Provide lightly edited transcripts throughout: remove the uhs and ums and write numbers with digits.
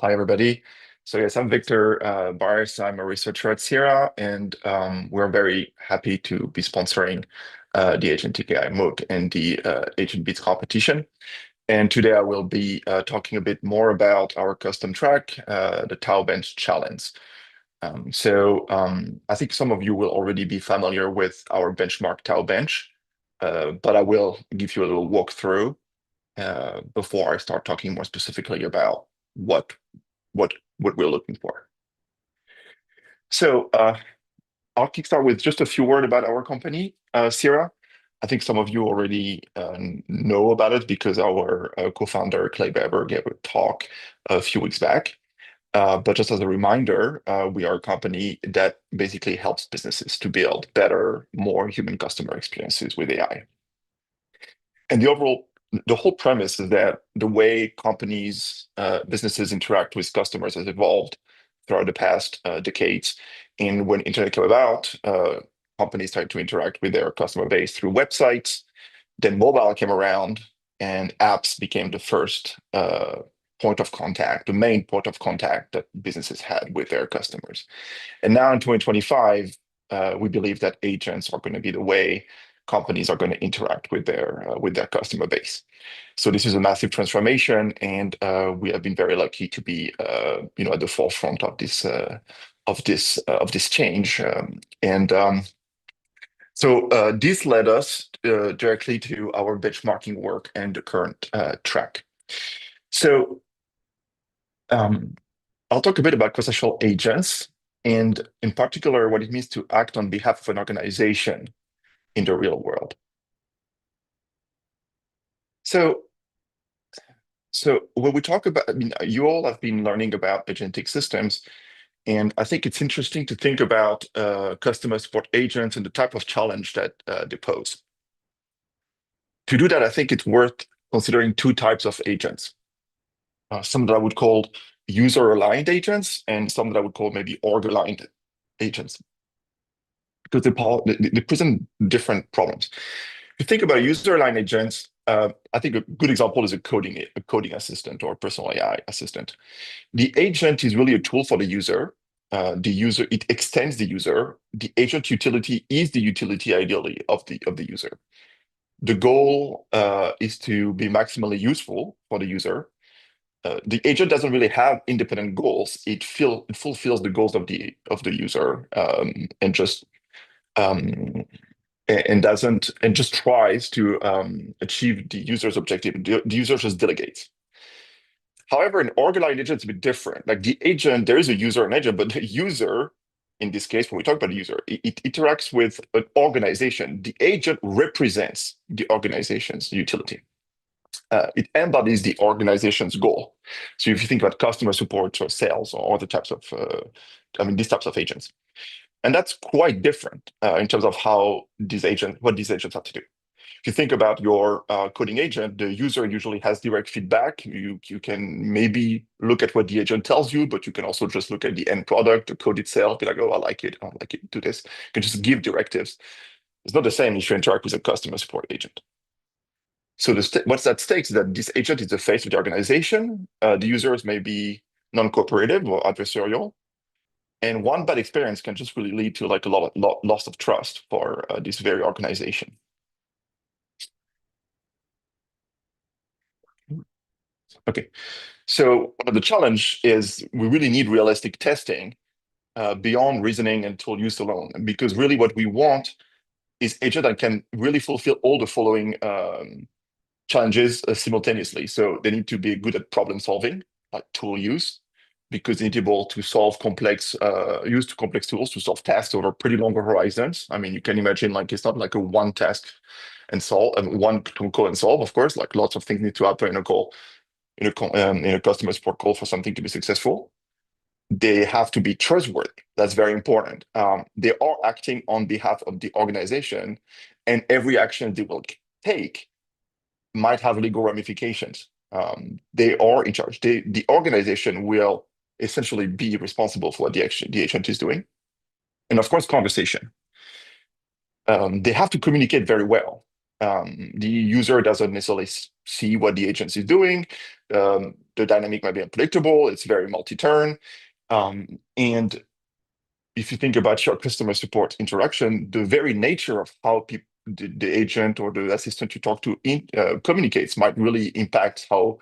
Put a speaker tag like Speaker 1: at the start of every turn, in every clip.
Speaker 1: Hi, everybody. So yes, I'm Victor Bars. I'm a researcher at Sierra, and we're very happy to be sponsoring the Agentic AI MOOC and the AgentBeats competition. And today I will be talking a bit more about our custom track, the Tau Bench Challenge. I think some of you will already be familiar with our benchmark Tau Bench, but I will give you a little walkthrough before I start talking more specifically about what what we're looking for. So I'll kickstart with just a few words about our company, Sierra. I think some of you already know about it because our co-founder Clay Weber gave a talk a few weeks back. But just as a reminder, we are a company that basically helps businesses to build better, more human customer experiences with AI. And the whole premise is that the way companies, businesses interact with customers has evolved throughout the past decades. And when internet came about, companies started to interact with their customer base through websites. Then mobile came around, and apps became the first point of contact, the main point of contact that businesses had with their customers. And now in 2025, we believe that agents are going to be the way companies are going to interact with their customer base. So this is a massive transformation, and we have been very lucky to be, at the forefront of this change. This led us directly to our benchmarking work and the current track. So I'll talk a bit about conversational agents, and in particular, what it means to act on behalf of an organization in the real world. So, when we talk about, you all have been learning about agentic systems, and I think it's interesting to think about customer support agents and the type of challenge that they pose. To do that, I think it's worth considering two types of agents. Some that I would call user-aligned agents, and some that I would call maybe org-aligned agents, because they present different problems. If you think about user-aligned agents, I think a good example is a coding assistant or a personal AI assistant. The agent is really a tool for the user. It extends the user. The agent utility is the utility ideally of the user. The goal is to be maximally useful for the user. The agent doesn't really have independent goals. It fulfills the goals of the user, and just tries to achieve the user's objective. The user just delegates. However, an org-aligned agent is a bit different. Like the agent, there is a user and agent, but the user, in this case, when we talk about the user, it interacts with an organization. The agent represents the organization's utility. It embodies the organization's goal. So if you think about customer support or sales or other types of, these types of agents. And that's quite different in terms of what these agents have to do. If you think about your coding agent, the user usually has direct feedback. You can maybe look at what the agent tells you, but you can also just look at the end product, the code itself, be like, oh, I like it, do this. You can just give directives. It's not the same if you interact with a customer support agent. So what's at stake is that this agent is the face of the organization. The users may be non-cooperative or adversarial. And one bad experience can just really lead to like a lot of loss of trust for this very organization. Okay, so one of the challenge is we really need realistic testing beyond reasoning and tool use alone, because really what we want is agent that can really fulfill all the following challenges simultaneously. So they need to be good at problem solving, like tool use, because they need to be able to solve use complex tools to solve tasks over pretty long horizons. I mean, you can imagine like it's not like a one task and solve, one call and solve. Of course, like lots of things need to happen in a call, in a customer support call for something to be successful. They have to be trustworthy. That's very important. They are acting on behalf of the organization, and every action they will take might have legal ramifications. They are in charge. The organization will essentially be responsible for what the agent is doing. And of course, conversation. They have to communicate very well. The user doesn't necessarily see what the agency is doing. The dynamic might be unpredictable. It's very multi-turn. And if you think about your customer support interaction, the very nature of how the agent or the assistant you talk to communicates might really impact how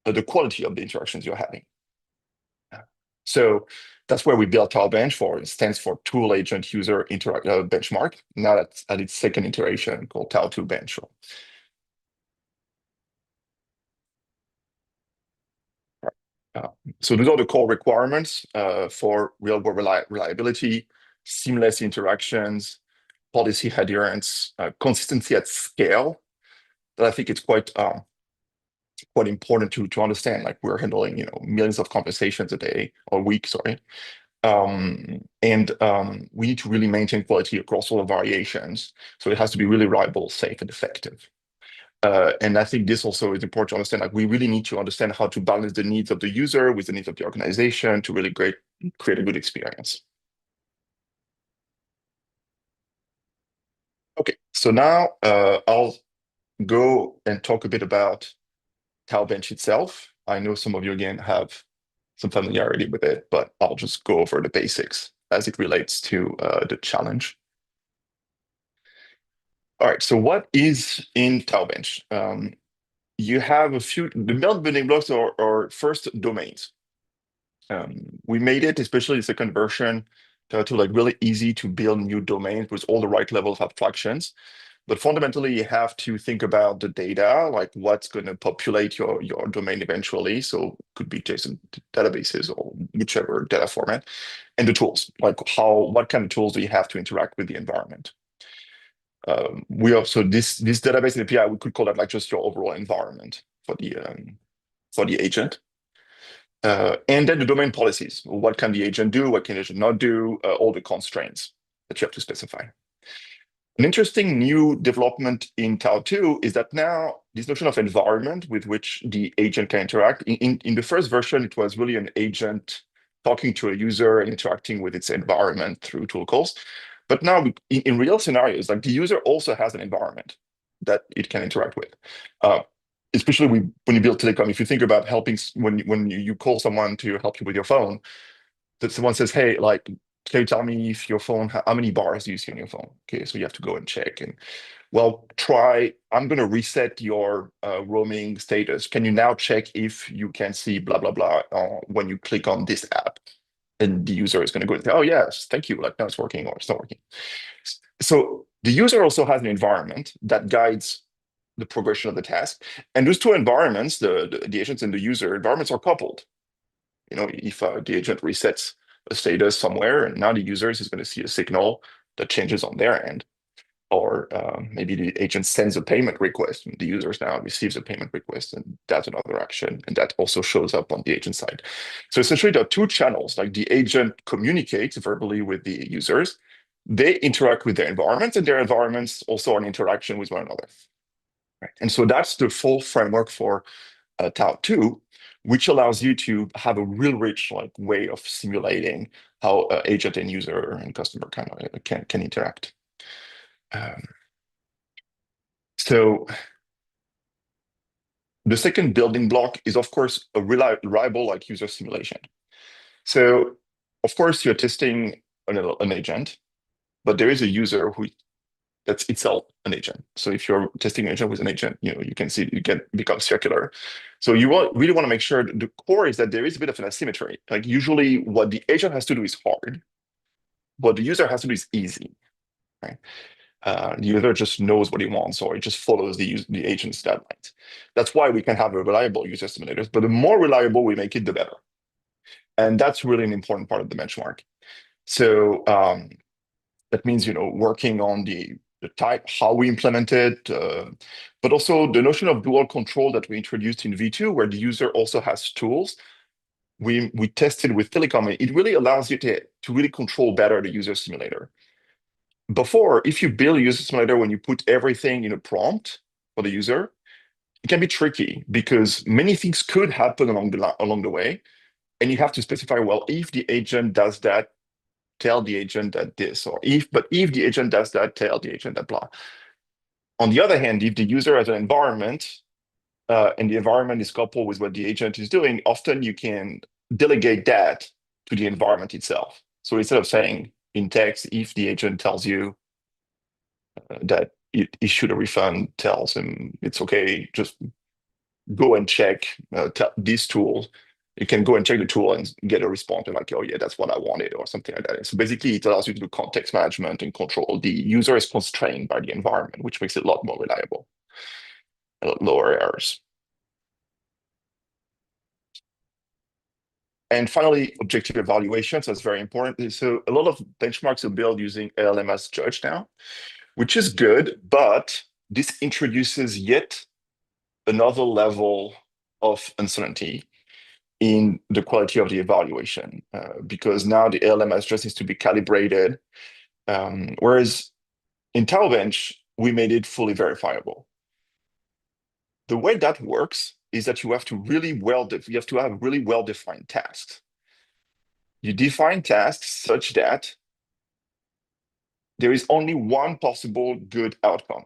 Speaker 1: the quality of the interactions you're having. So that's where we built TileBench for. It stands for Tool Agent User Benchmark. Now that's at its second iteration called Tile2 Bench. Uh, so those are the core requirements for real-world reliability, seamless interactions, policy adherence, consistency at scale. That I think it's quite important to understand. Like we're handling millions of conversations a day or week, sorry. And we need to really maintain quality across all the variations. So it has to be really reliable, safe, and effective. And I think this also is important to understand, like we really need to understand how to balance the needs of the user with the needs of the organization to really create a good experience. Okay, so now I'll go and talk a bit about TileBench itself. I know some of you, again, have some familiarity with it, but I'll just go over the basics as it relates to the challenge. All right, so what is in TileBench? You have the building blocks are first domains. We made it, especially the second version, to like really easy to build new domains with all the right level of abstractions. But fundamentally, you have to think about the data, like what's going to populate your domain eventually. So it could be JSON databases or whichever data format, and the tools, like what kind of tools do you have to interact with the environment. We also this database API, we could call that like just your overall environment for the agent. And then the domain policies. What can the agent do? What can the agent not do? All the constraints that you have to specify. An interesting new development in Tile2 is that now this notion of environment with which the agent can interact. In the first version, it was really an agent talking to a user and interacting with its environment through tool calls. But now in real scenarios, like the user also has an environment that it can interact with. Especially when you build telecom, if you think about helping when you call someone to help you with your phone, that someone says, "Hey, like, can you tell me if your phone, how many bars do you see on your phone?" Okay, so you have to go and check. And well, I'm going to reset your roaming status. Can you now check if you can see blah blah blah when you click on this app? And the user is going to go and say, "Oh yes, thank you. Like now it's working or it's not working." So the user also has an environment that guides the progression of the task. And those two environments, the agents and the user environments, are coupled. If the agent resets a status somewhere, and now the user is going to see a signal that changes on their end, or maybe the agent sends a payment request, and the user now receives a payment request, and that's another action, and that also shows up on the agent side. So essentially, there are two channels. Like the agent communicates verbally with the users, they interact with their environments, and their environments also are in interaction with one another. Right. And so that's the full framework for Tile2, which allows you to have a real rich way of simulating how agent and user and customer kind of can interact. So the second building block is, of course, a reliable user simulation. So, of course, you're testing an agent, but there is a user that's itself an agent. So if you're testing an agent with an agent, you can see it can become circular. So you really want to make sure the core is that there is a bit of an asymmetry. Like usually what the agent has to do is hard, what the user has to do is easy, right? The user just knows what he wants, or it just follows the agent's deadlines. That's why we can have a reliable user simulators, but the more reliable we make it, the better. And that's really an important part of the benchmark. So that means, working on the type, how we implement it, but also the notion of dual control that we introduced in V2, where the user also has tools. We tested with telecom. It really allows you to really control better the user simulator. Before, if you build a user simulator when you put everything in a prompt for the user, it can be tricky because many things could happen along the way, and you have to specify, well, if the agent does that, tell the agent that this, but if the agent does that, tell the agent that blah. On the other hand, if the user has an environment and the environment is coupled with what the agent is doing, often you can delegate that to the environment itself. So instead of saying in text, if the agent tells you that it issued a refund, tells him it's okay, just go and check this tool. You can go and check the tool and get a response and like, oh yeah, that's what I wanted or something like that. So basically it allows you to do context management and control. The user is constrained by the environment, which makes it a lot more reliable, a lot lower errors. And finally, objective evaluations, that's very important. So a lot of benchmarks are built using LLM as judge now, which is good, but this introduces yet another level of uncertainty in the quality of the evaluation, because now the LLM as just needs to be calibrated. Whereas in TileBench, we made it fully verifiable. The way that works is that you have to you have to have really well-defined tasks. You define tasks such that there is only one possible good outcome.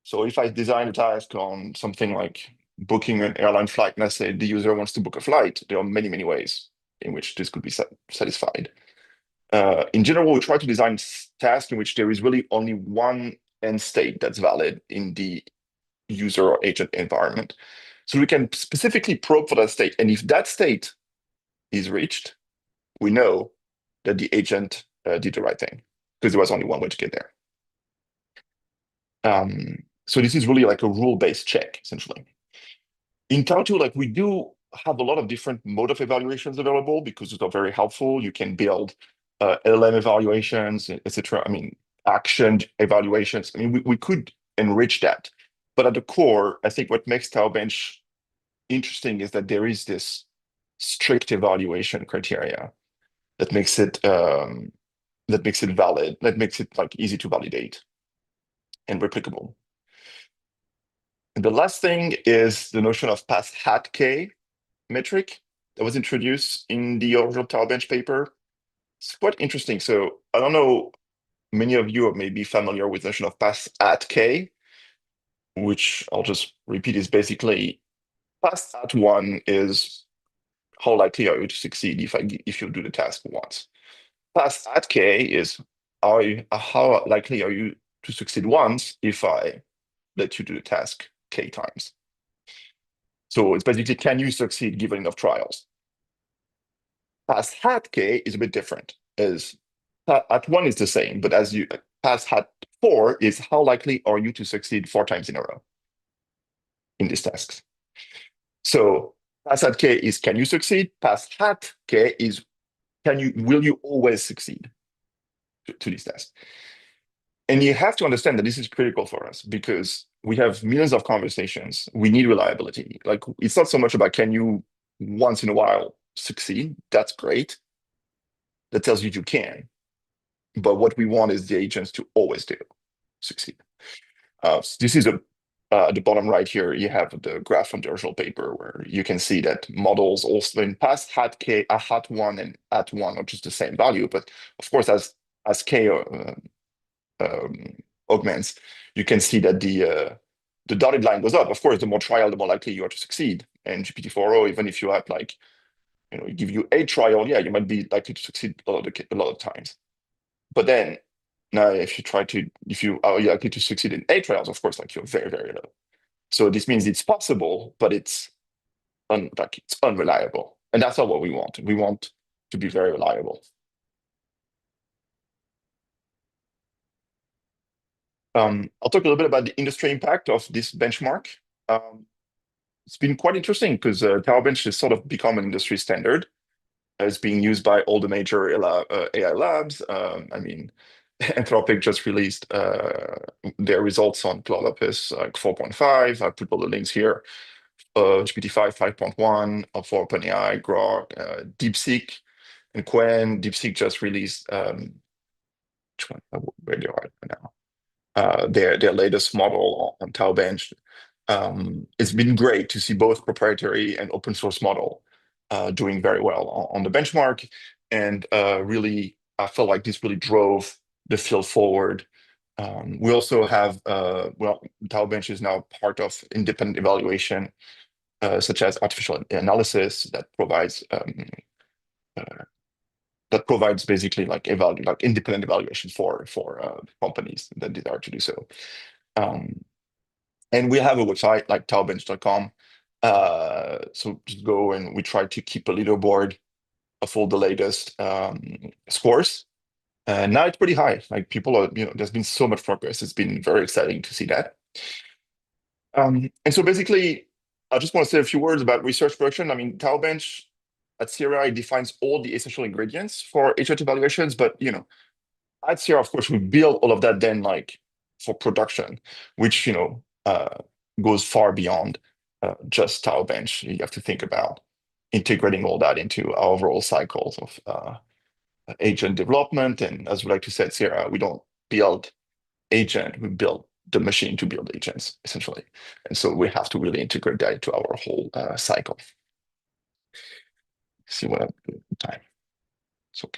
Speaker 1: So if I design a task on something like booking an airline flight, and I say the user wants to book a flight, there are many, many ways in which this could be satisfied. In general, we try to design tasks in which there is really only one end state that's valid in the user or agent environment. So we can specifically probe for that state. And if that state is reached, we know that the agent did the right thing because there was only one way to get there. So this is really like a rule-based check, essentially. In Tattoo, like we do have a lot of different mode of evaluations available because those are very helpful. You can build LLM evaluations, etc. I mean, action evaluations. I mean, we could enrich that. But at the core, I think what makes TileBench interesting is that there is this strict evaluation criteria that makes it valid, that makes it like easy to validate and replicable. And the last thing is the notion of pass hat K metric that was introduced in the original TileBench paper. It's quite interesting. So I don't know, many of you may be familiar with the notion of pass at K, which I'll just repeat is basically pass at one is how likely are you to succeed if you do the task once. Pass at K is how likely are you to succeed once if I let you do the task K times. So it's basically, can you succeed given enough trials? Pass hat K is a bit different, as at one is the same, but as you pass hat four is how likely are you to succeed 4 times in a row in these tasks. So pass hat K is can you succeed? Pass hat K is will you always succeed to these tasks? And you have to understand that this is critical for us because we have millions of conversations. We need reliability. Like it's not so much about can you once in a while succeed? That's great. That tells you can. But what we want is the agents to always succeed. This is at the bottom right here, you have the graph from the original paper where you can see that models also in past hat K, hat one and at one are just the same value. But of course, as K augments, you can see that the dotted line goes up. Of course, the more trial, the more likely you are to succeed. And GPT-4o, even if you have like, give you a trial, yeah, you might be likely to succeed a lot of times. But then now, if you are likely to succeed in 8 trials, of course, like you're very, very low. So this means it's possible, but it's unreliable. And that's not what we want. We want to be very reliable. I'll talk a little bit about the industry impact of this benchmark. It's been quite interesting because TileBench has sort of become an industry standard. It's being used by all the major AI labs. I mean, Anthropic just released their results on Cloud Opus 4.5. I put all the links here. GPT-5 5.1 for OpenAI, Grok, DeepSeek, and Qwen. DeepSeek just released where they are now. Their latest model on TileBench. It's been great to see both proprietary and open source model doing very well on the benchmark. And really, I felt like this really drove the field forward We also have, well, Bench is now part of independent evaluation, such as artificial analysis uh, that provides basically like like independent evaluation for companies that desire to do so. Um, and we have a website like taobench.com. So just go and we try to keep a leaderboard of all the latest scores. And now it's pretty high. Like people are, there's been so much progress. It's been very exciting to see that. And so basically, I just want to say a few words about research production. I mean, Bench at Sierra defines all the essential ingredients for agent evaluations, but at Sierra, of course, we build all of that then like for production, which goes far beyond just Bench. You have to think about integrating all that into our overall cycles of agent development. And as we like to say at Sierra, we don't build agent, we build the machine to build agents, essentially. And so we have to really integrate that into our whole cycle. See what I'm doing time. So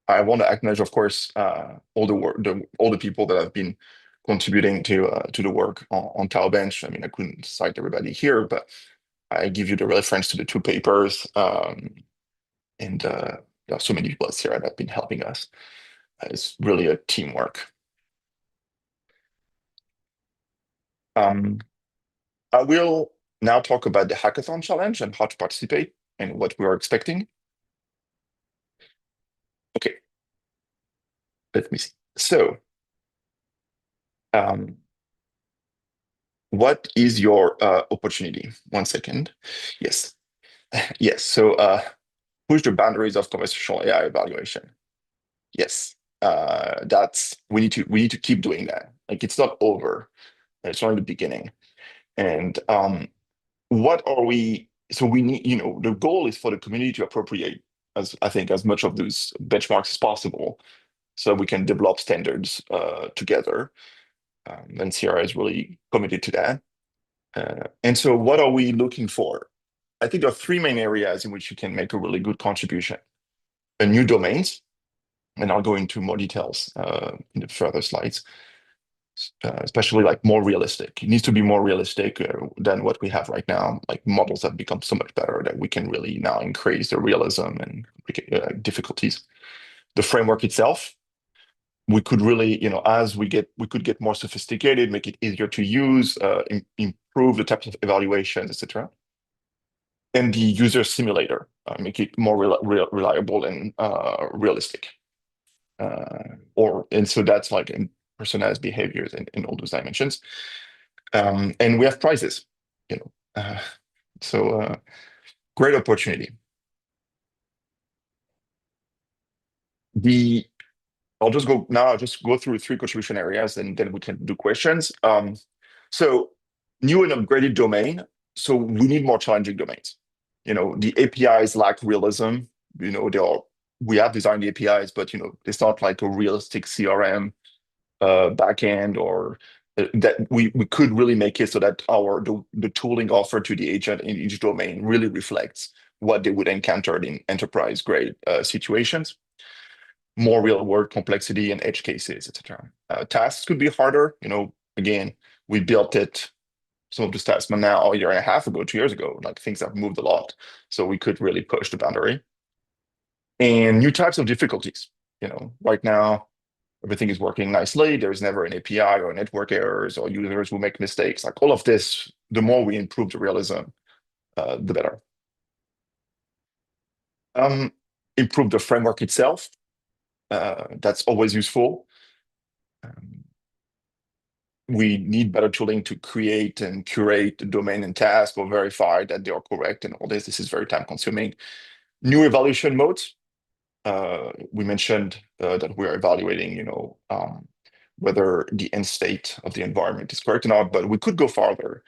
Speaker 1: I want to acknowledge, of course, all the work, all the people that have been contributing to the work on Bench. I mean, I couldn't cite everybody here, but I give you the reference to the two papers, and there are so many people here that have been helping us. It's really a teamwork. Um, I will now talk about the hackathon challenge and how to participate and what we are expecting. Okay, let me see. So, um, what is your opportunity? 1 second. Yes, yes. So, push the boundaries of conversational AI evaluation. Yes, that's we need to keep doing that. Like it's not over. It's only the beginning. And what are we? So we need, the goal is for the community to appropriate as I think as much of those benchmarks as possible, so we can develop standards together. And Sierra is really committed to that. And so, what are we looking for? I think there are three main areas in which you can make a really good contribution. New domains, and I'll go into more details in the further slides. Especially like more realistic. It needs to be more realistic than what we have right now. Like models have become so much better that we can really now increase the realism and difficulties. The framework itself, we could really, as we could get more sophisticated, make it easier to use, improve the types of evaluations, etc. And the user simulator, make it more reliable and realistic. And so that's like in personalized behaviors in all those dimensions. And we have prizes, you know. So great opportunity. The I'll just go through three contribution areas and then we can do questions. So new and upgraded domain. So we need more challenging domains. The APIs lack realism. We have designed the APIs, but it's not like a realistic CRM backend or that we could really make it so that the tooling offered to the agent in each domain really reflects what they would encounter in enterprise grade situations, more real world complexity and edge cases, etc. Tasks could be harder. Again, we built it some of the tasks, but now a year and a half ago, 2 years ago, like things have moved a lot, so we could really push the boundary. And new types of difficulties. Right now everything is working nicely. There's never an API or network errors or users who make mistakes. Like all of this, the more we improve the realism, the better. Improve the framework itself. That's always useful. Um, we need better tooling to create and curate the domain and task or verify that they are correct and all this. This is very time consuming. New evaluation modes. We mentioned that we're evaluating, whether the end state of the environment is correct or not, but we could go farther.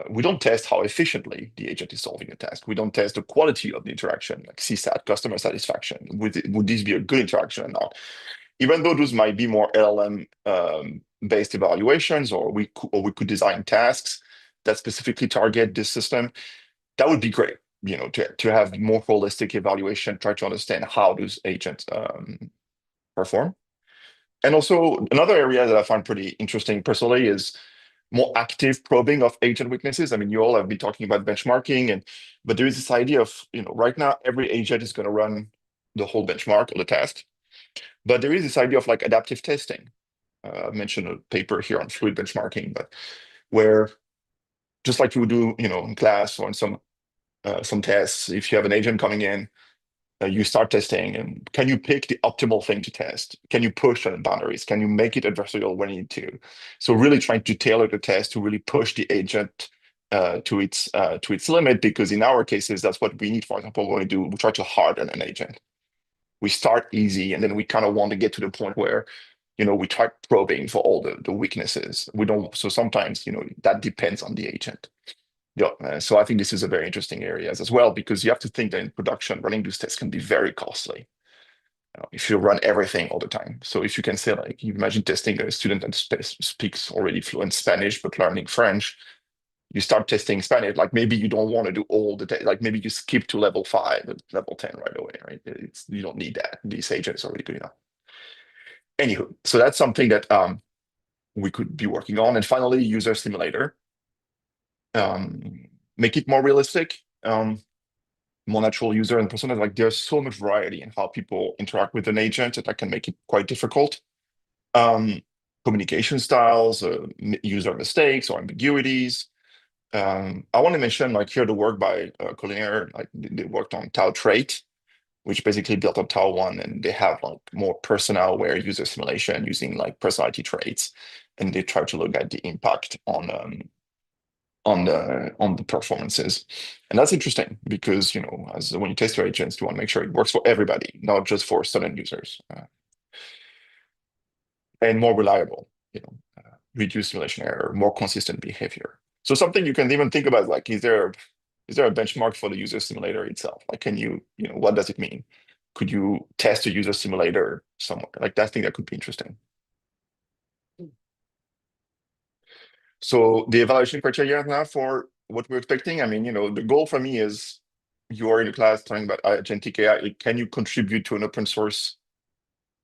Speaker 1: We don't test how efficiently the agent is solving a task. We don't test the quality of the interaction, like CSAT, customer satisfaction. Would this be a good interaction or not? Even though those might be more LLM based evaluations, or we could design tasks that specifically target this system, that would be great. To have more holistic evaluation, try to understand how those agents perform. And also another area that I find pretty interesting personally is more active probing of agent weaknesses. I mean, you all have been talking about benchmarking, but there is this idea of, right now every agent is going to run the whole benchmark or the test, but there is this idea of like adaptive testing. I mentioned a paper here on fluid benchmarking, but where just like you would do, in class or in some tests, if you have an agent coming in, you start testing, and can you pick the optimal thing to test? Can you push on the boundaries? Can you make it adversarial when you need to? So really trying to tailor the test to really push the agent to its limit, because in our cases, that's what we need. For example, when we try to harden an agent. We start easy, and then we kind of want to get to the point where, we try probing for all the weaknesses. We don't. So sometimes, that depends on the agent. Yeah, so I think this is a very interesting area as well, because you have to think that in production, running these tests can be very costly if you run everything all the time. So if you can say, like, you imagine testing a student that speaks already fluent Spanish but learning French, you start testing Spanish, like maybe you don't want to do all the like maybe you skip to level 5, level 10 right away, right? You don't need that. These agents are already good enough. Anywho, so that's something that we could be working on. And finally, user simulator. Make it more realistic, more natural user and persona. Like there's so much variety in how people interact with an agent that can make it quite difficult. Um, Communication styles, user mistakes or ambiguities. I want to mention like here the work by Collier, like they worked on Tau trait, which basically built up Tau 1, and they have like more persona-aware user simulation using like personality traits, and they try to look at the impact on the performances. And that's interesting because, as when you test your agents, you want to make sure it works for everybody, not just for certain users, and more reliable, reduce simulation error, more consistent behavior. So something you can even think about, like, is there a benchmark for the user simulator itself? Like, what does it mean? Could you test a user simulator somewhere? Like, that thing that could be interesting. So the evaluation criteria now for what we're expecting, I mean, the goal for me is you are in a class talking about agentic AI. Can you contribute to an open source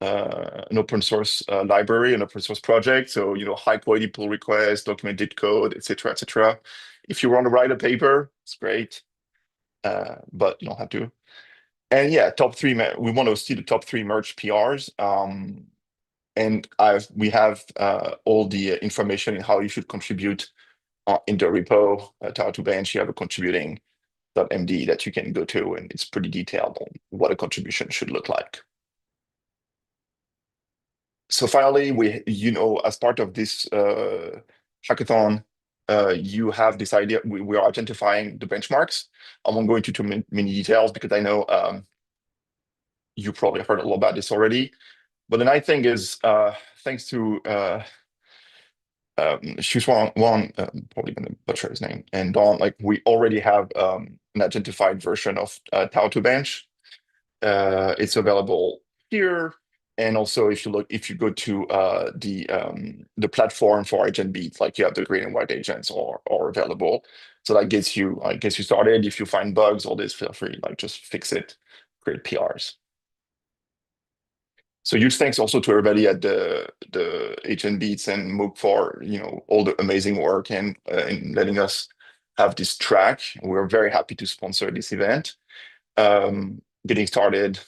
Speaker 1: library, an open source project? So, high quality pull requests, documented code, etc., etc. If you want to write a paper, it's great, but you don't have to. And yeah, top three. We want to see the top 3 merged PRs. And we have all the information in how you should contribute in the repo, to bench. You have a contributing.md that you can go to, and it's pretty detailed on what a contribution should look like. So finally, as part of this hackathon, you have this idea. We are identifying the benchmarks. I won't go into too many details because I know you probably heard a lot about this already. But the nice thing is, thanks to she's one, probably gonna butcher his name, and Don, like we already have an identified version of Tau to Bench. It's available here, and also if you go to the platform for AgentBeats, like you have the green and white agents are available. So that gets you started. If you find bugs, all this, feel free, like just fix it, create PRs. So huge thanks also to everybody at the AgentBeats and MOOC for all the amazing work and in letting us have this track. We're very happy to sponsor this event. Getting started,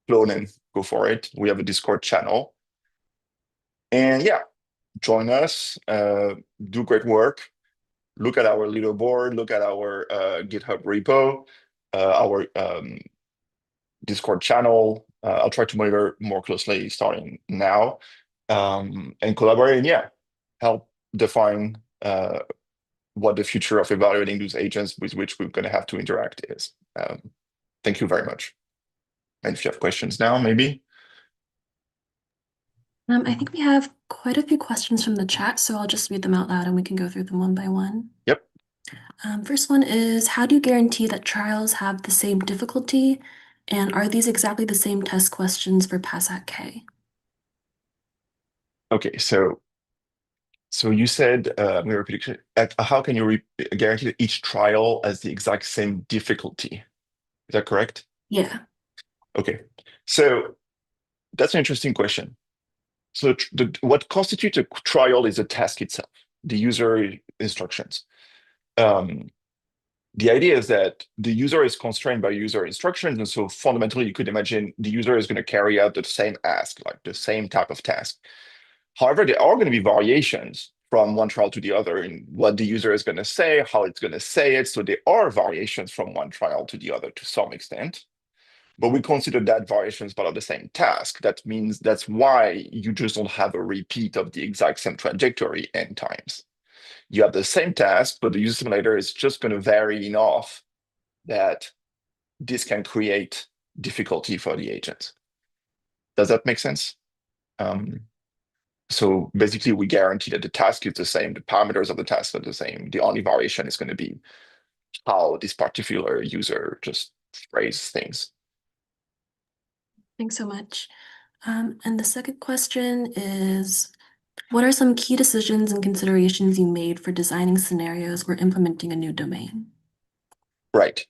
Speaker 1: clone and go for it. We have a Discord channel, and yeah, join us. Do great work. Look at our leaderboard. Look at our GitHub repo. Our Discord channel. I'll try to monitor more closely starting now, and collaborate, and yeah, help define what the future of evaluating those agents with which we're going to have to interact is. Thank you very much. And if you have questions now, maybe.
Speaker 2: I think we have quite a few questions from the chat, so I'll just read them out loud and we can go through them one by one.
Speaker 1: Yep.
Speaker 2: First one is, how do you guarantee that trials have the same difficulty? And are these exactly the same test questions for PASAC-K?
Speaker 1: Okay, so you said we repeat. How can you guarantee that each trial has the exact same difficulty? Is that correct?
Speaker 2: Yeah.
Speaker 1: Okay, so that's an interesting question. So what constitutes a trial is the task itself, the user instructions. Um, the idea is that the user is constrained by user instructions, and so fundamentally, you could imagine the user is going to carry out the same ask, like the same type of task. However, there are going to be variations from one trial to the other in what the user is going to say, how it's going to say it. So there are variations from one trial to the other to some extent. But we consider that variation as part of the same task. That means that's why you just don't have a repeat of the exact same trajectory n times. You have the same task, but the user simulator is just going to vary enough that this can create difficulty for the agent. Does that make sense? Um, so basically, we guarantee that the task is the same, the parameters of the task are the same. The only variation is going to be how this particular user just phrases things.
Speaker 2: Thanks so much. And the second question is, what are some key decisions and considerations you made for designing scenarios or implementing a new domain?
Speaker 1: Right.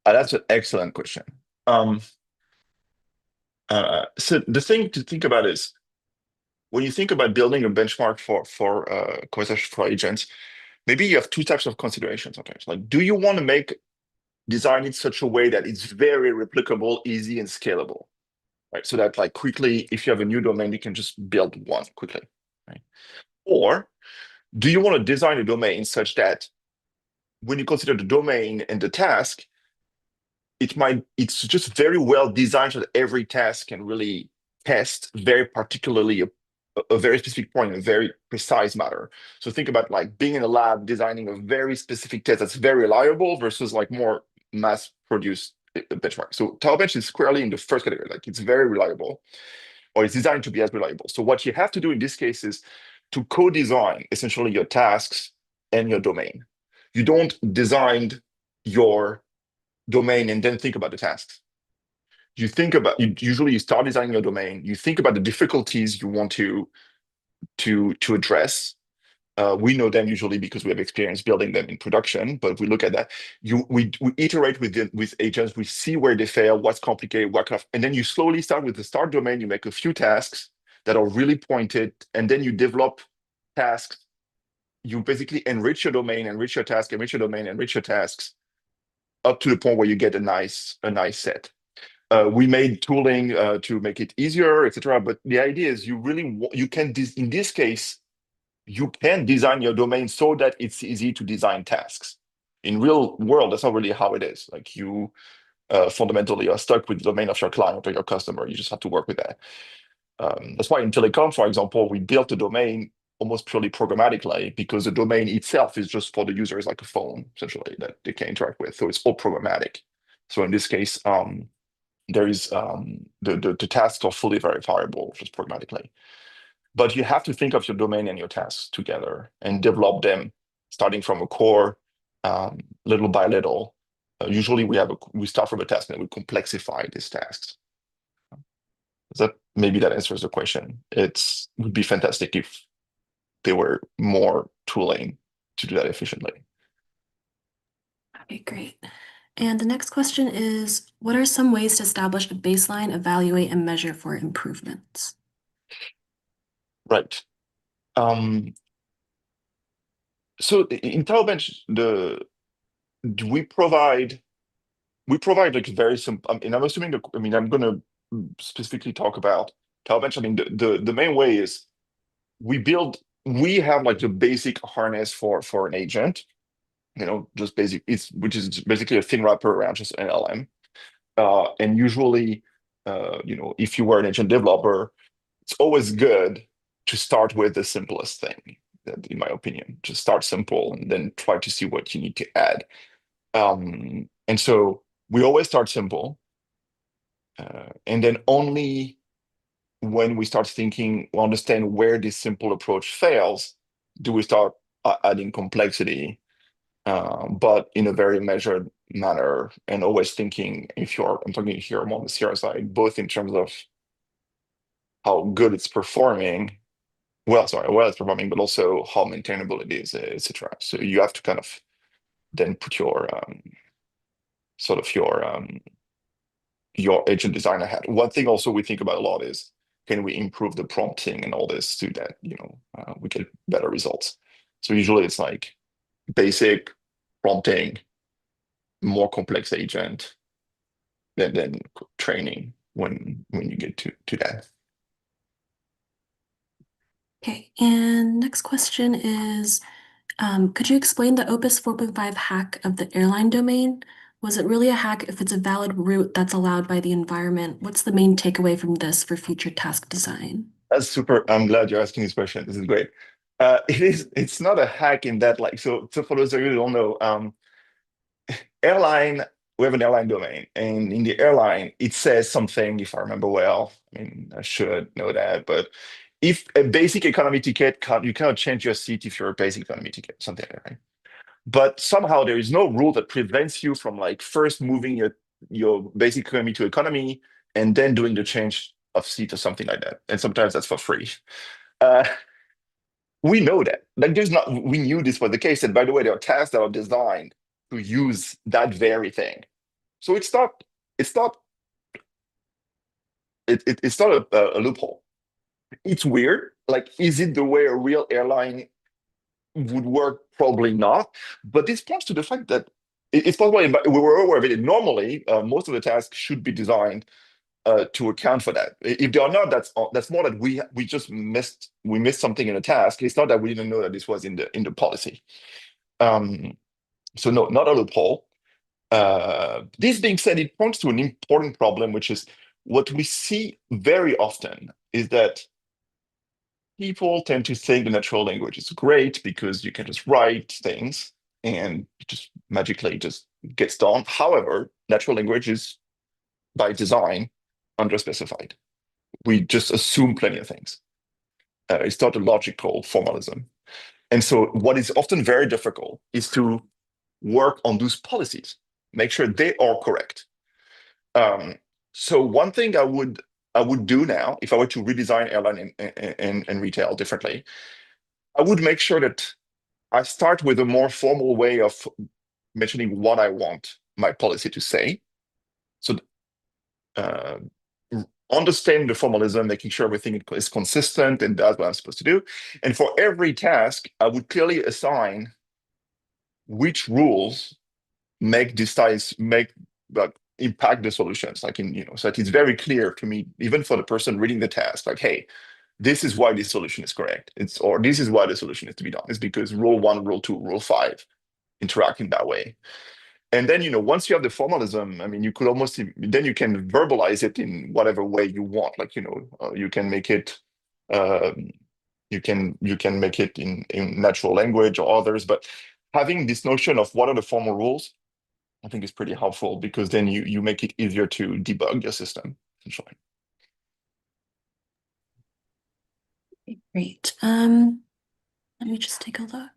Speaker 1: That's an excellent question. Um, so the thing to think about is when you think about building a benchmark for conversation for agents, maybe you have two types of considerations sometimes. Like, do you want to make design in such a way that it's very replicable, easy, and scalable, right? So that like quickly, if you have a new domain, you can just build one quickly, right? Or do you want to design a domain such that when you consider the domain and the task, it's just very well designed so that every task can really test very particularly a very specific point in a very precise matter. So think about like being in a lab designing a very specific test that's very reliable versus like more mass produced benchmark. So TileBench is squarely in the first category, like it's very reliable or it's designed to be as reliable. So what you have to do in this case is to co-design essentially your tasks and your domain. You don't design your domain and then think about the tasks. You think about usually you start designing your domain, you think about the difficulties you want to address. We know them usually because we have experience building them in production, but if we look at that, we iterate with agents, we see where they fail, what's complicated, what kind of, and then you slowly start with the start domain, you make a few tasks that are really pointed, and then you develop tasks. You basically enrich your domain, enrich your task, enrich your domain, enrich your tasks up to the point where you get a nice set. We made tooling to make it easier, etc. But the idea is you can in this case you can design your domain so that it's easy to design tasks. In real world, that's not really how it is. Like you fundamentally are stuck with the domain of your client or your customer. You just have to work with that. That's why in telecom, for example, we built a domain almost purely programmatically because the domain itself is just for the users like a phone, essentially, that they can interact with. So it's all programmatic. So in this case, there is the tasks are fully verifiable just programmatically. But you have to think of your domain and your tasks together and develop them starting from a core, little by little. Usually we start from a task and we complexify these tasks. That maybe that answers the question. It would be fantastic if there were more tooling to do that efficiently.
Speaker 2: Okay, great. And the next question is, what are some ways to establish a baseline, evaluate, and measure for improvements?
Speaker 1: Right. Um, so in TileBench, the we provide we provide like very simple. I mean, I'm assuming I'm going to specifically talk about TileBench. I mean, the main way is we have like the basic harness for an agent, just basic. Which is basically a thin wrapper around just an LM. And usually, if you were an agent developer, it's always good to start with the simplest thing, in my opinion. Just start simple and then try to see what you need to add. And so we always start simple. And then only when we start thinking, we understand where this simple approach fails, do we start adding complexity, but in a very measured manner, and always thinking, I'm talking here more on the CR side, both in terms of how good it's performing, well it's performing, but also how maintainable it is, etc. So you have to kind of then put your agent designer hat. One thing also we think about a lot is can we improve the prompting and all this so that we get better results. So usually it's like basic prompting, more complex agent, then training when you get to that.
Speaker 2: Okay, and next question is, could you explain the Opus 4.5 hack of the airline domain? Was it really a hack if it's a valid route that's allowed by the environment? What's the main takeaway from this for future task design?
Speaker 1: That's super. I'm glad you're asking this question. This is great. It's not a hack in that like so for those of you who don't know, airline, we have an airline domain, and in the airline, it says something, if I remember well. I mean, I should know that, but if a basic economy ticket, you cannot change your seat if you're a basic economy ticket, something like that, right? But somehow there is no rule that prevents you from like first moving your basic economy to economy and then doing the change of seat or something like that. And sometimes that's for free. Uh, we know that. Like there's not we knew this was the case. And by the way, there are tasks that are designed to use that very thing. So it's not it's not a loophole. It's weird. Like, is it the way a real airline would work? Probably not. But this points to the fact that it's possible, but we were aware of it. Normally, most of the tasks should be designed to account for that. If they are not, that's more that we missed something in a task. It's not that we didn't know that this was in the policy. Um, so no, not a loophole. This being said, it points to an important problem, which is what we see very often is that people tend to think the natural language is great because you can just write things and it just magically just gets done. However, natural language is by design underspecified. We just assume plenty of things. It's not a logical formalism. And so what is often very difficult is to work on those policies, make sure they are correct. Um, so one thing I would do now if I were to redesign airline and retail differently, I would make sure that I start with a more formal way of mentioning what I want my policy to say. So uh, understand the formalism, making sure everything is consistent and does what I'm supposed to do. And for every task, I would clearly assign which rules make this size make like impact the solutions. Like so that it's very clear to me, even for the person reading the task, like, hey, this is why this solution is correct. Or this is why the solution is to be done. It's because rule one, rule two, rule five interact in that way. And then, once you have the formalism, I mean, you could almost then you can verbalize it in whatever way you want. Like, you can make it, um, you can make it in natural language or others. But having this notion of what are the formal rules, I think is pretty helpful because then you make it easier to debug your system, essentially.
Speaker 2: Great. Let me just take a look.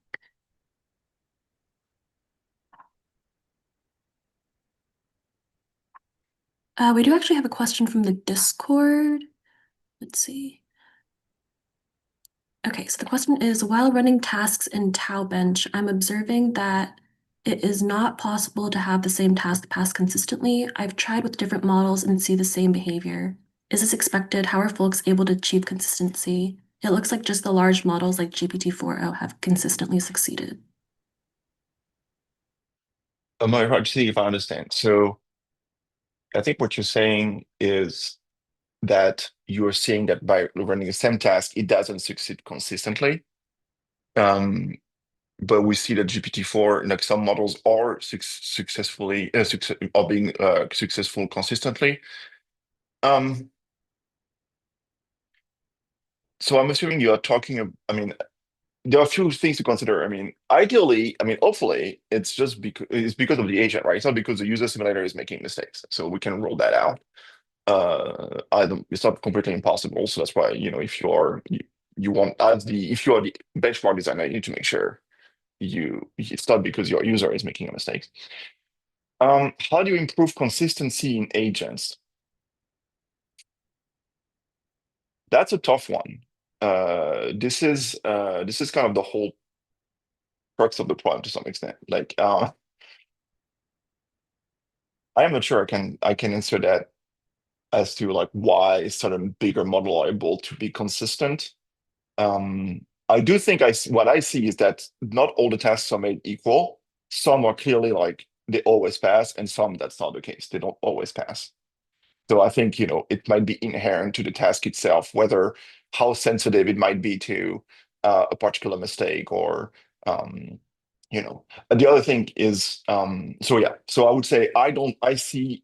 Speaker 2: We do actually have a question from the Discord. Let's see. Okay, so the question is, while running tasks in Bench, I'm observing that it is not possible to have the same task pass consistently. I've tried with different models and see the same behavior. Is this expected? How are folks able to achieve consistency? It looks like just the large models like GPT-4o have consistently succeeded.
Speaker 1: I'm hard to see if I understand. So I think what you're saying is that you're seeing that by running the same task, it doesn't succeed consistently. Um, but we see that GPT-4, like some models are are being successful consistently. Um, so I'm assuming you are talking. I mean, there are a few things to consider. I mean, ideally, I mean, hopefully, it's because of the agent, right? It's not because the user simulator is making mistakes. So we can roll that out. I don't, it's not completely impossible. So that's why, if you want as the if you are the benchmark designer, you need to make sure it's not because your user is making a mistake. How do you improve consistency in agents? That's a tough one. This is kind of the whole crux of the problem to some extent. Like, I am not sure I can answer that as to like why certain bigger model are able to be consistent. I do think what I see is that not all the tasks are made equal. Some are clearly like they always pass, and some that's not the case. They don't always pass. So I think, it might be inherent to the task itself, whether how sensitive it might be to a particular mistake or, um, the other thing is, so yeah, so I would say I see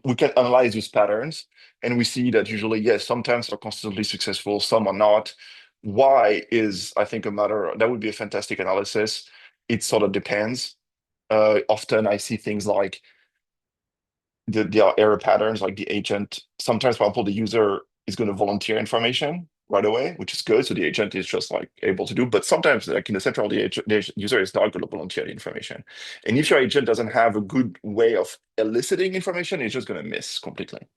Speaker 1: we can analyze these patterns and we see that usually, yes, sometimes are consistently successful, some are not. Why is, I think, a matter, that would be a fantastic analysis. It sort of depends. Often I see things like there are error patterns like the agent. Sometimes, for example, the user is going to volunteer information right away, which is good. So the agent is just like able to do. But sometimes, like in the central, the user is not going to volunteer the information. And if your agent doesn't have a good way of eliciting information, it's just going to miss completely.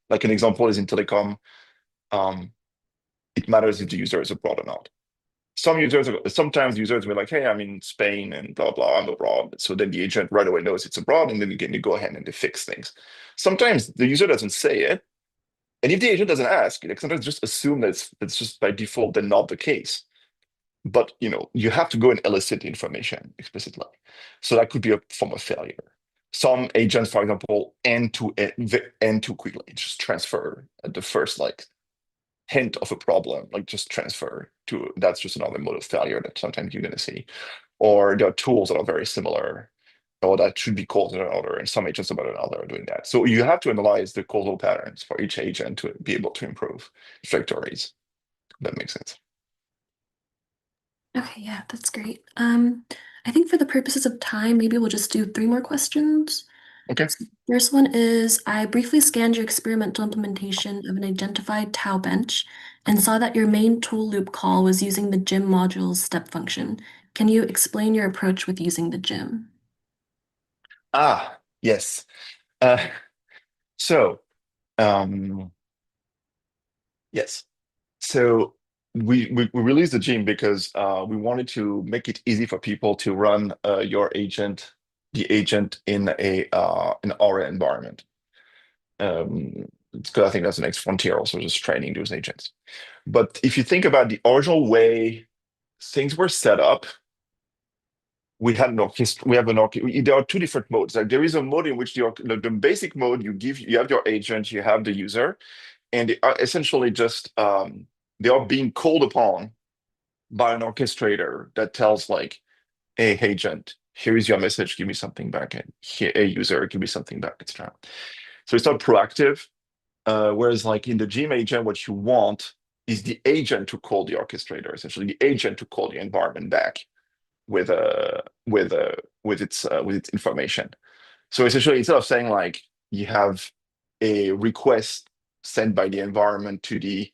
Speaker 1: Like an example is in telecom. Um, it matters if the user is abroad or not. Sometimes users will be like, hey, I'm in Spain and blah blah, I'm abroad. So then the agent right away knows it's abroad, and then you go ahead and they fix things. Sometimes the user doesn't say it, and if the agent doesn't ask, like sometimes just assume that it's just by default then not the case. But you have to go and elicit the information explicitly. So that could be a form of failure. Some agents, for example, end too quickly, just transfer at the first like hint of a problem, like just transfer to that's just another mode of failure that sometimes you're going to see. Or there are tools that are very similar, or that should be called in another, and some agents about another are doing that. So you have to analyze the causal patterns for each agent to be able to improve trajectories. That makes sense.
Speaker 2: Okay, yeah, that's great. I think for the purposes of time, maybe we'll just do three more questions.
Speaker 1: Okay.
Speaker 2: So first one is, I briefly scanned your experimental implementation of an identified tau bench and saw that your main tool loop call was using the gym module's step function. Can you explain your approach with using the gym?
Speaker 1: Yes. Uh, so, yes. So we released the gym because we wanted to make it easy for people to run the agent in an Aura environment. Because I think that's the next frontier, also just training those agents. But if you think about the original way things were set up, we had an orchestra. We have an orchestra. There are two different modes. Like there is a mode in which the basic mode you have your agent, you have the user, and they are essentially just they are being called upon by an orchestrator that tells like, hey agent, here is your message, give me something back, and here, hey user, give me something back, etc. So it's not proactive. Whereas like in the gym agent, what you want is the agent to call the orchestrator, essentially the agent to call the environment back with its information. So essentially, instead of saying like you have a request sent by the environment to the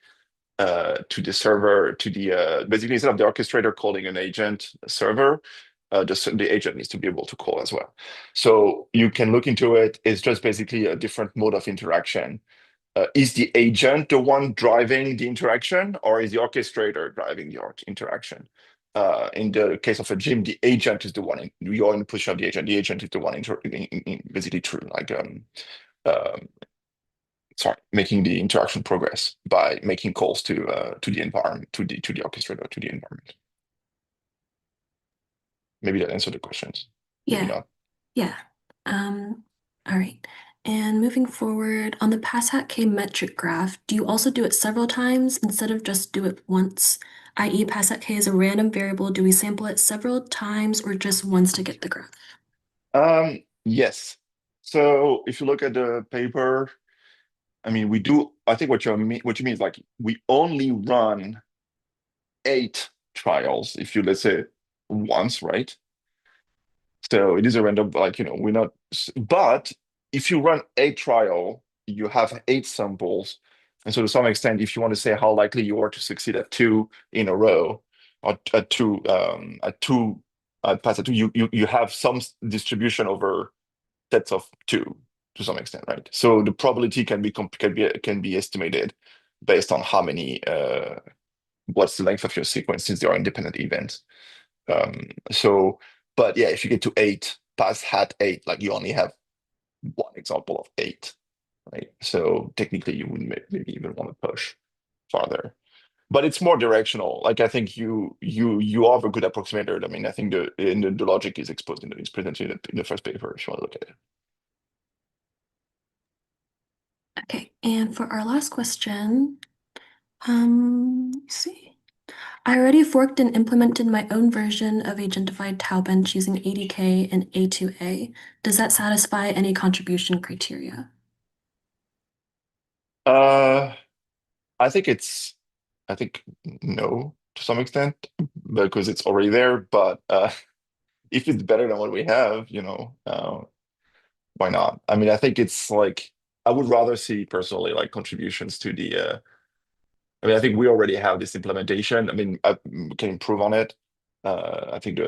Speaker 1: server, basically instead of the orchestrator calling an agent a server, the agent needs to be able to call as well. So you can look into it. It's just basically a different mode of interaction. Is the agent the one driving the interaction, or is the orchestrator driving the interaction? In the case of a gym, the agent is the one you're in the position of the agent. The agent is the one basically true, like um, sorry, making the interaction progress by making calls to the environment, to the orchestrator, to the environment. Maybe that answered the questions. Maybe
Speaker 2: Yeah,
Speaker 1: not.
Speaker 2: yeah. All right. And moving forward, on the passhat k metric graph, do you also do it several times instead of just do it once? i.e., passhat k is a random variable. Do we sample it several times or just once to get the graph?
Speaker 1: Yes. So if you look at the paper, I mean, we do. I think what you mean is like we only run 8 trials. If you let's say once, right? So it is a random, like we're not. But if you run 8 trial, you have 8 samples, and so to some extent, if you want to say how likely you are to succeed at two in a row, or at pass at two, you have some distribution over sets of two to some extent, right? So the probability can be estimated based on how many what's the length of your sequence since they are independent events. So, but yeah, if you get to 8, pass hat 8, like you only have one example of 8. right? So technically, you wouldn't maybe even want to push farther. But it's more directional. Like I think you have a good approximator. I mean, I think the logic is exposed is presented in the first paper if you want to look at it.
Speaker 2: Okay, and for our last question, let's see. I already forked and implemented my own version of agentified Taubench using ADK and A2A. Does that satisfy any contribution criteria?
Speaker 1: Uh, I think it's I think no to some extent because it's already there. But if it's better than what we have, why not? I mean, I think it's like I would rather see personally like contributions to the. I mean, I think we already have this implementation. I mean, we can improve on it. I think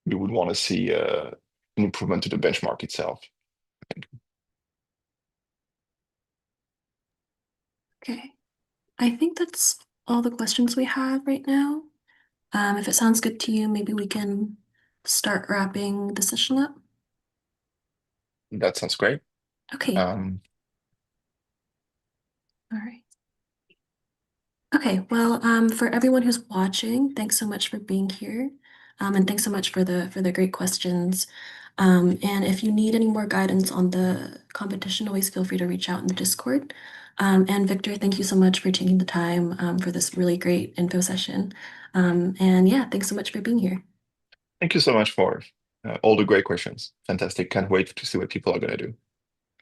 Speaker 1: we would want to see an improvement to the benchmark itself.
Speaker 2: Okay, I think that's all the questions we have right now. If it sounds good to you, maybe we can start wrapping the session up.
Speaker 1: That sounds great.
Speaker 2: Okay,
Speaker 1: Um,
Speaker 2: all right. Okay, well, for everyone who's watching, thanks so much for being here. And thanks so much for the great questions. And if you need any more guidance on the competition, always feel free to reach out in the Discord. And Victor, thank you so much for taking the time for this really great info session. And yeah, thanks so much for being here.
Speaker 1: Thank you so much for all the great questions. Fantastic. Can't wait to see what people are going to do.